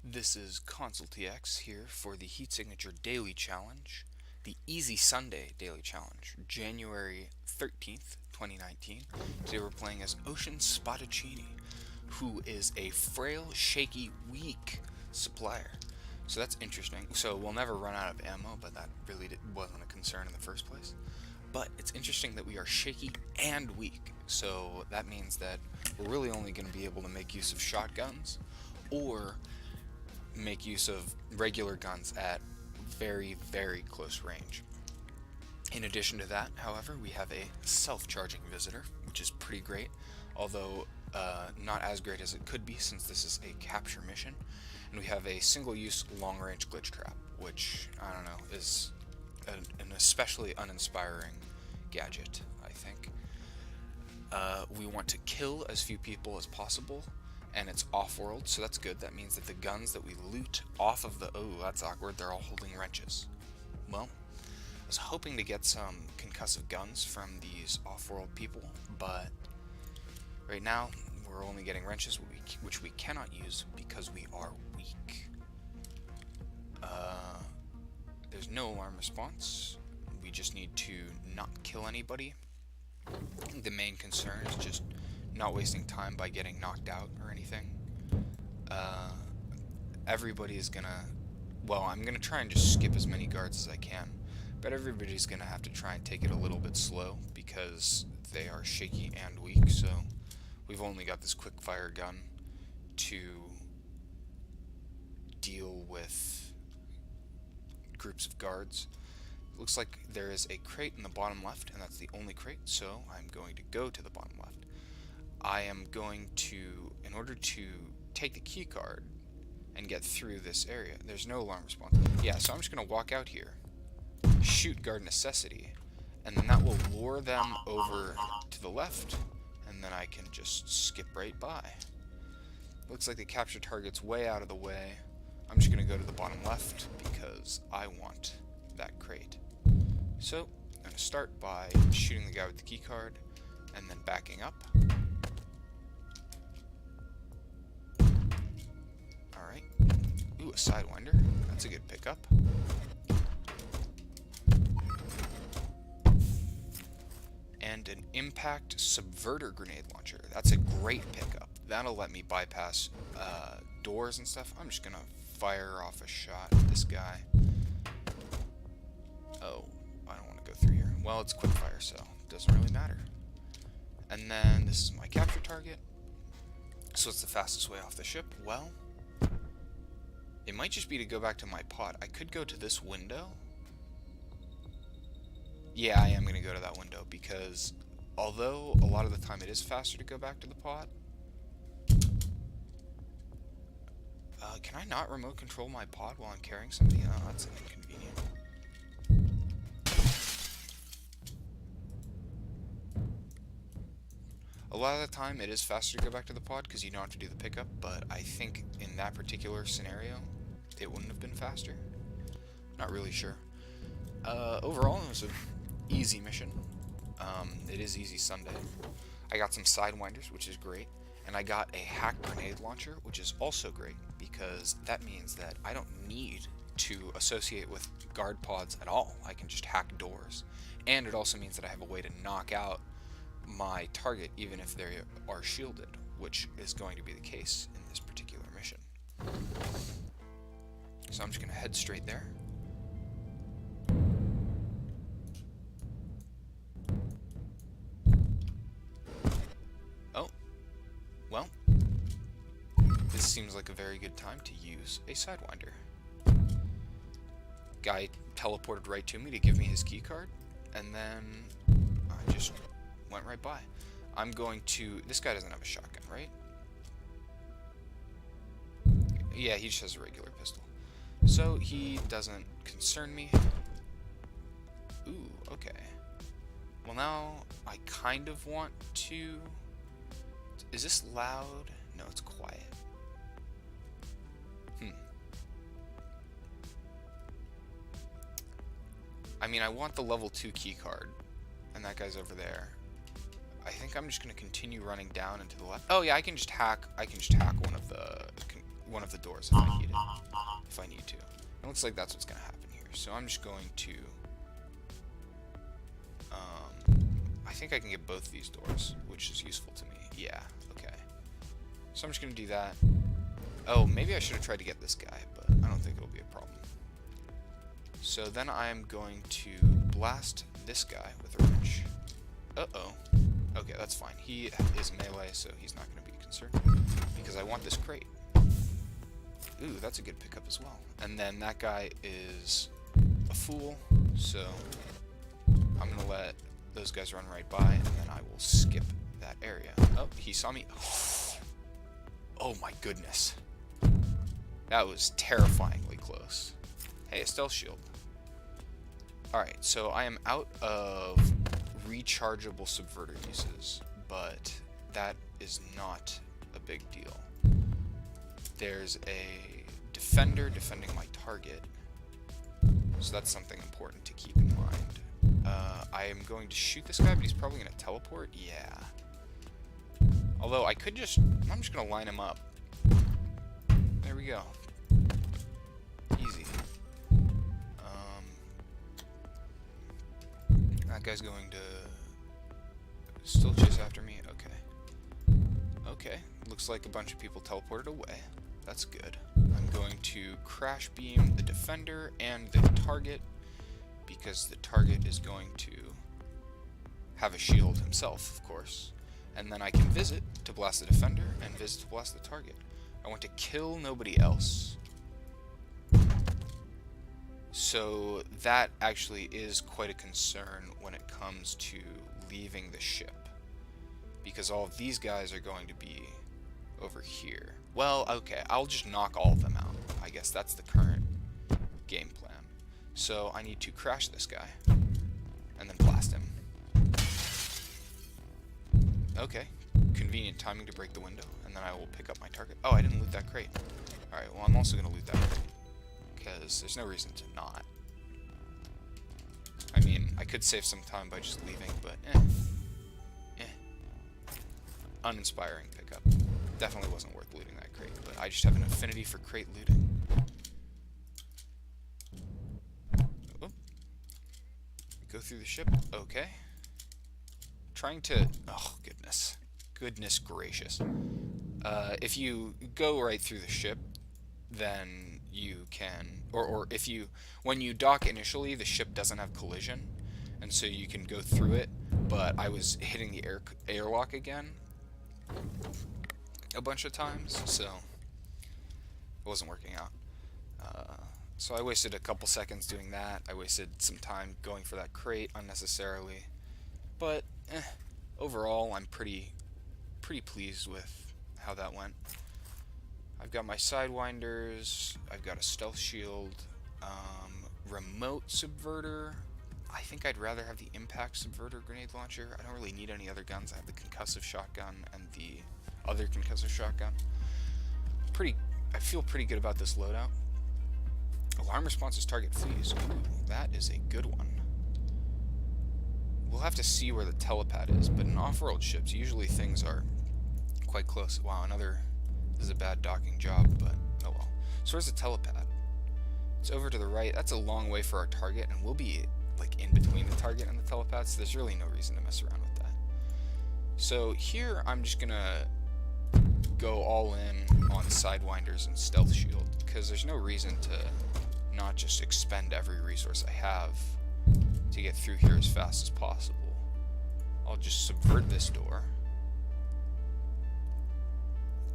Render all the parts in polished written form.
This is Consultx here for the Heat Signature Daily Challenge, the Easy Sunday Daily Challenge, January 13th, 2019. Today we're playing as Ocean Spotticini, who is a frail, shaky, weak supplier. So that's interesting. So we'll never run out of ammo, but that really wasn't a concern in the first place. But it's interesting that we are shaky and weak, so that means that we're really only going to be able to make use of shotguns or make use of regular guns at very, very close range. In addition to that, however, we have a self-charging visitor, which is pretty great, although not as great as it could be since this is a capture mission. And we have a single-use long-range glitch trap, which, I don't know, is an especially uninspiring gadget, I think. We want to kill as few people as possible, and it's off-world, so that's good. That means that the guns that we loot off of the... Oh, that's awkward. They're all holding wrenches. Well, I was hoping to get some concussive guns from these off-world people, but right now we're only getting wrenches, which we cannot use because we are weak. There's no alarm response. We just need to not kill anybody. I think the main concern is just not wasting time by getting knocked out or anything. Everybody is gonna... Well, I'm gonna try and just skip as many guards as I can, but everybody's gonna have to try and take it a little bit slow because they are shaky and weak, so we've only got this quick fire gun to deal with groups of guards. It looks like there is a crate in the bottom left, and that's the only crate, so I'm going to go to the bottom left. I am going to, in order to take the key card and get through this area, there's no alarm response. Yeah, so I'm just going to walk out here, shoot guard necessity, and then that will lure them over to the left, and then I can just skip right by. Looks like the capture target's way out of the way. I'm just going to go to the bottom left because I want that crate. So I'm going to start by shooting the guy with the key card and then backing up. Alright. Ooh, a Sidewinder. That's a good pickup. And an Impact Subverter Grenade Launcher. That's a great pickup. That'll let me bypass doors and stuff. I'm just going to fire off a shot at this guy. Oh, I don't want to go through here. Well, it's quick fire, so it doesn't really matter. And then this is my capture target. So it's the fastest way off the ship. Well, it might just be to go back to my pod. I could go to this window. Yeah, I am going to go to that window because although a lot of the time it is faster to go back to the pod, can I not remote control my pod while I'm carrying somebody? Oh, that's inconvenient. A lot of the time it is faster to go back to the pod because you don't have to do the pickup, but I think in that particular scenario it wouldn't have been faster. Not really sure. Overall it was an easy mission. It is Easy Sunday. I got some Sidewinders, which is great, and I got a hack grenade launcher, which is also great because that means that I don't need to associate with guard pods at all. I can just hack doors, and it also means that I have a way to knock out my target even if they are shielded, which is going to be the case in this particular mission. So I'm just going to head straight there. Oh, well, this seems like a very good time to use a Sidewinder. Guy teleported right to me to give me his key card, and then I just went right by. I'm going to... This guy doesn't have a shotgun, right? Yeah, he just has a regular pistol. So he doesn't concern me. Ooh, okay. Well, now I kind of want to... Is this loud? No, it's quiet. I mean, I want the level 2 key card, and that guy's over there. I think I'm just going to continue running down and to the left. Oh yeah, I can just hack one of the one of the doors if I need it, if I need to. It looks like that's what's going to happen here. So I'm just going to, I think I can get both these doors, which is useful to me. Yeah, okay. So I'm just going to do that. Oh, maybe I should have tried to get this guy, but I don't think it'll be a problem. So then I'm going to blast this guy with a wrench. Uh-oh. Okay, that's fine. He is melee, so he's not going to be a concern, because I want this crate. Ooh, that's a good pickup as well. And then that guy is a fool, so I'm going to let those guys run right by, and then I will skip that area. Oh, he saw me. Oh my goodness. That was terrifyingly close. Hey, a stealth shield. Alright, so I am out of rechargeable subverter uses, but that is not a big deal. There's a defender defending my target, so that's something important to keep in mind. I am going to shoot this guy, but he's probably going to teleport. Yeah. Although I'm just going to line him up. There we go. Easy. That guy's going to still chase after me. Okay. Okay. Looks like a bunch of people teleported away. That's good. I'm going to crash beam the defender and the target, because the target is going to have a shield himself, of course. And then I can visit to blast the defender and visit to blast the target. I want to kill nobody else. So that actually is quite a concern when it comes to leaving the ship, because all of these guys are going to be over here. Well, okay, I'll just knock all of them out. I guess that's the current game plan. So I need to crash this guy and then blast him. Okay, convenient timing to break the window, and then I will pick up my target. Oh, I didn't loot that crate. Alright, well, I'm also going to loot that crate, because there's no reason to not. I mean, I could save some time by just leaving, but uninspiring pickup. Definitely wasn't worth looting that crate, but I just have an affinity for crate looting. Oop. Go through the ship. Okay. Trying to... Oh, goodness. Goodness gracious. If you go right through the ship, then you can... Or if you... When you dock initially, the ship doesn't have collision, and so you can go through it, but I was hitting the airlock again a bunch of times, so it wasn't working out. So I wasted a couple seconds doing that. I wasted some time going for that crate unnecessarily, but overall I'm pretty pleased with how that went. I've got my sidewinders, I've got a stealth shield, remote subverter. I think I'd rather have the impact subverter grenade launcher. I don't really need any other guns. I have the concussive shotgun and the other concussive shotgun. I feel pretty good about this loadout. Alarm responses target fleas. Ooh, that is a good one. We'll have to see where the telepad is, but in off-world ships, usually things are quite close. Wow, this is a bad docking job, but oh well. So where's the telepad? It's over to the right. That's a long way for our target, and we'll be like in between the target and the telepad, so there's really no reason to mess around with that. So here I'm just gonna go all in on sidewinders and stealth shield, because there's no reason to not just expend every resource I have to get through here as fast as possible. I'll just subvert this door,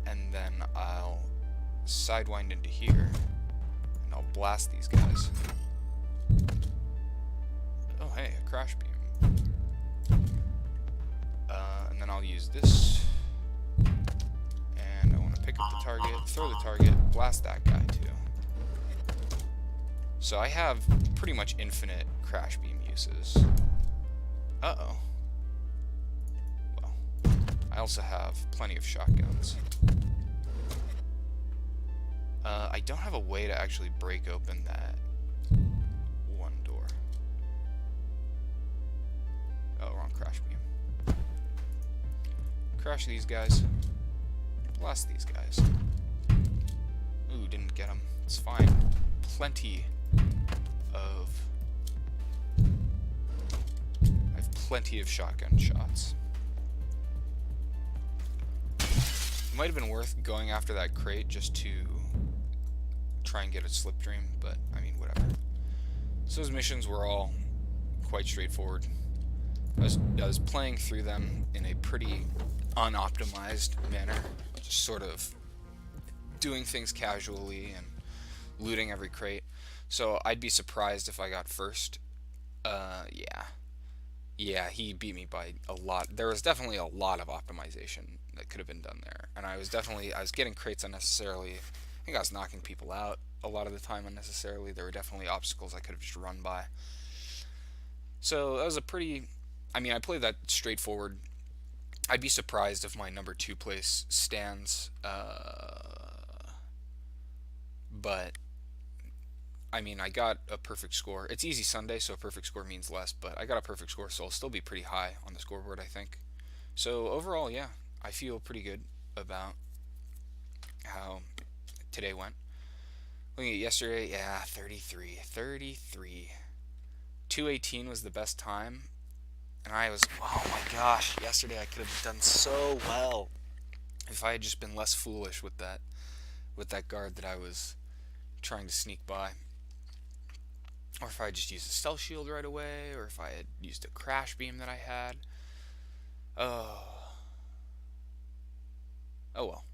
and then I'll sidewind into here, and I'll blast these guys. Oh hey, a crash beam. And then I'll use this, and I want to pick up the target, throw the target, blast that guy too. So I have pretty much infinite crash beam uses. Uh-oh. Well, I also have plenty of shotguns. I don't have a way to actually break open that one door. Oh, wrong crash beam. Crash these guys. Blast these guys. That's fine. Plenty of... I have plenty of shotgun shots. It might have been worth going after that crate just to try and get a slip dream, but I mean, whatever. So those missions were all quite straightforward. I was playing through them in a pretty unoptimized manner, just sort of doing things casually and looting every crate. So I'd be surprised if I got first. Yeah, he beat me by a lot. There was definitely a lot of optimization that could have been done there, and I was getting crates unnecessarily. I think I was knocking people out a lot of the time unnecessarily. There were definitely obstacles I could have just run by. So that was a pretty... I mean, I played that straightforward. I'd be surprised if my number 2 place stands, but I mean, I got a perfect score. It's easy Sunday, so a perfect score means less, but I got a perfect score, so I'll still be pretty high on the scoreboard, I think. So overall, yeah, I feel pretty good about how today went. Looking at yesterday, yeah, 33. 218 was the best time, and oh my gosh, yesterday I could have done so well if I had just been less foolish with that guard that I was trying to sneak by. Or if I had just used a stealth shield right away, or if I had used a crash beam that I had. Oh well.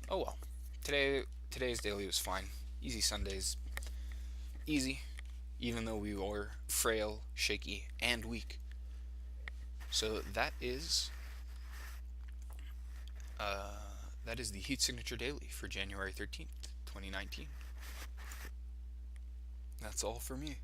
Oh well. Today's daily was fine. Easy Sundays. Easy. Even though we were frail, shaky, and weak. So that is the Heat Signature Daily for January 13th, 2019. That's all for me.